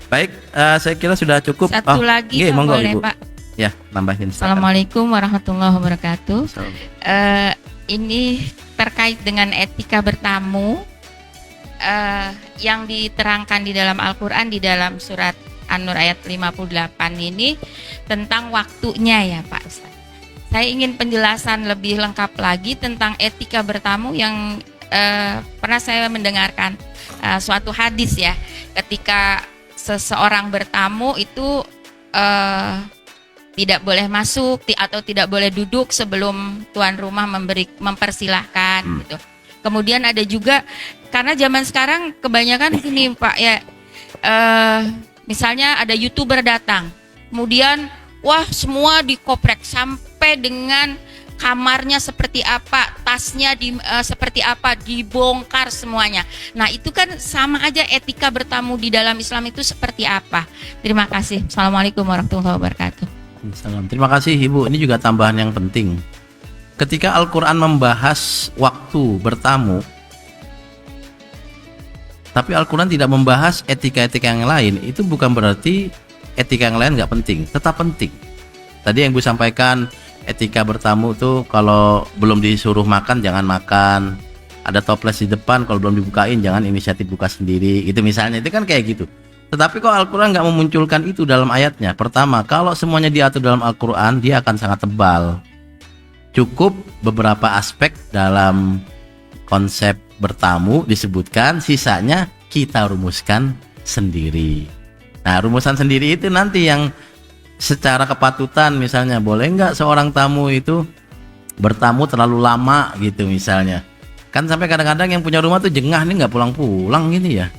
Baik, saya kira sudah cukup. Satu lagi Pak, monggo boleh Ibu. Pak. Ya, tambahin. Assalamualaikum warahmatullahi wabarakatuh. Assalamualaikum. Ini terkait dengan etika bertamu yang diterangkan di dalam Al-Quran di dalam surat An-Nur ayat 58 ini tentang waktunya ya Pak Ustaz. Saya ingin penjelasan lebih lengkap lagi tentang etika bertamu yang pernah saya mendengarkan suatu hadis ya, ketika seseorang bertamu itu tidak boleh masuk atau tidak boleh duduk sebelum tuan rumah mempersilahkan gitu. Kemudian ada juga karena zaman sekarang kebanyakan gini Pak ya, misalnya ada YouTuber datang, kemudian wah semua dikoprek sampai dengan kamarnya seperti apa, tasnya seperti apa, dibongkar semuanya. Nah itu kan sama aja etika bertamu di dalam Islam itu seperti apa. Terima kasih. Assalamualaikum warahmatullahi wabarakatuh. Salam. Terima kasih Ibu. Ini juga tambahan yang penting. Ketika Al-Quran membahas waktu bertamu, tapi Al-Quran tidak membahas etika-etika yang lain, itu bukan berarti etika yang lain nggak penting, tetap penting. Tadi yang Ibu sampaikan, etika bertamu tuh kalau belum disuruh makan jangan makan, ada toples di depan kalau belum dibukain jangan inisiatif buka sendiri, itu misalnya, itu kan kayak gitu. Tetapi kok Al-Quran nggak memunculkan itu dalam ayatnya? Pertama, kalau semuanya diatur dalam Al-Quran, dia akan sangat tebal. Cukup beberapa aspek dalam konsep bertamu disebutkan, sisanya kita rumuskan sendiri. Nah, rumusan sendiri itu nanti yang secara kepatutan, misalnya boleh nggak seorang tamu itu bertamu terlalu lama gitu misalnya. Kan sampai kadang-kadang yang punya rumah tuh jengah nih, nggak pulang-pulang gini ya.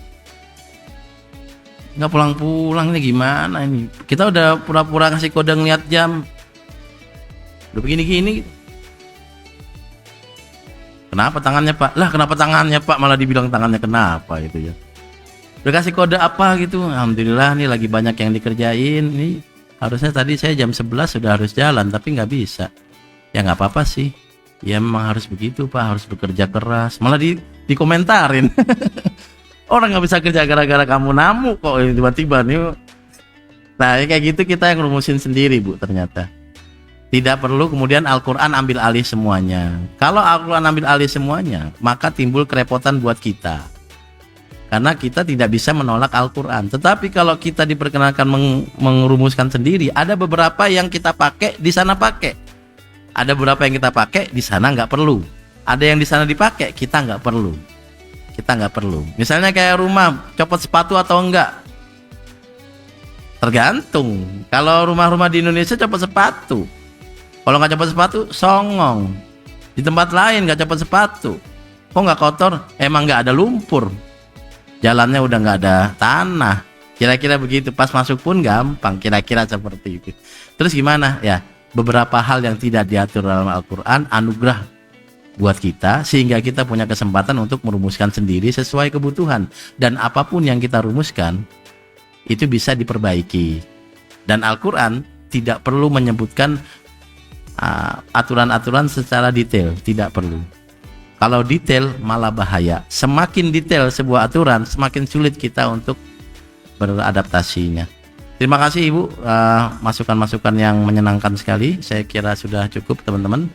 Nggak pulang-pulang ini gimana ini? Kita udah pura-pura ngasih kode ngeliat jam, udah begini-gini. Kenapa tangannya Pak? Lah kenapa tangannya Pak? Malah dibilang tangannya kenapa gitu ya. Udah kasih kode apa gitu. Alhamdulillah nih lagi banyak yang dikerjain. Nih harusnya tadi saya jam 11 sudah harus jalan, tapi nggak bisa. Ya nggak apa-apa sih. Ya memang harus begitu Pak, harus bekerja keras. Malah dikomentarin. Orang nggak bisa kerja gara-gara kamu namu kok tiba-tiba nih. Nah kayak gitu kita yang rumusin sendiri Bu ternyata. Tidak perlu kemudian Al-Quran ambil alih semuanya. Kalau Al-Quran ambil alih semuanya, maka timbul kerepotan buat kita. Karena kita tidak bisa menolak Al-Quran. Tetapi kalau kita diperkenalkan merumuskan sendiri, ada beberapa yang kita pakai, di sana pakai. Ada beberapa yang kita pakai, di sana nggak perlu. Ada yang di sana dipakai, kita nggak perlu. Kita nggak perlu. Misalnya kayak rumah, copot sepatu atau enggak? Tergantung. Kalau rumah-rumah di Indonesia copot sepatu. Kalau nggak copot sepatu, songong. Di tempat lain nggak copot sepatu. Kok nggak kotor? Emang nggak ada lumpur. Jalannya udah nggak ada tanah. Kira-kira begitu. Pas masuk pun gampang. Kira-kira seperti itu. Terus gimana? Ya, beberapa hal yang tidak diatur dalam Al-Quran, anugerah buat kita, sehingga kita punya kesempatan untuk merumuskan sendiri sesuai kebutuhan. Dan apapun yang kita rumuskan, itu bisa diperbaiki. Dan Al-Quran tidak perlu menyebutkan aturan-aturan secara detail, tidak perlu. Kalau detail malah bahaya. Semakin detail sebuah aturan, semakin sulit kita untuk beradaptasinya. Terima kasih Ibu, masukan-masukan yang menyenangkan sekali. Saya kira sudah cukup teman-teman.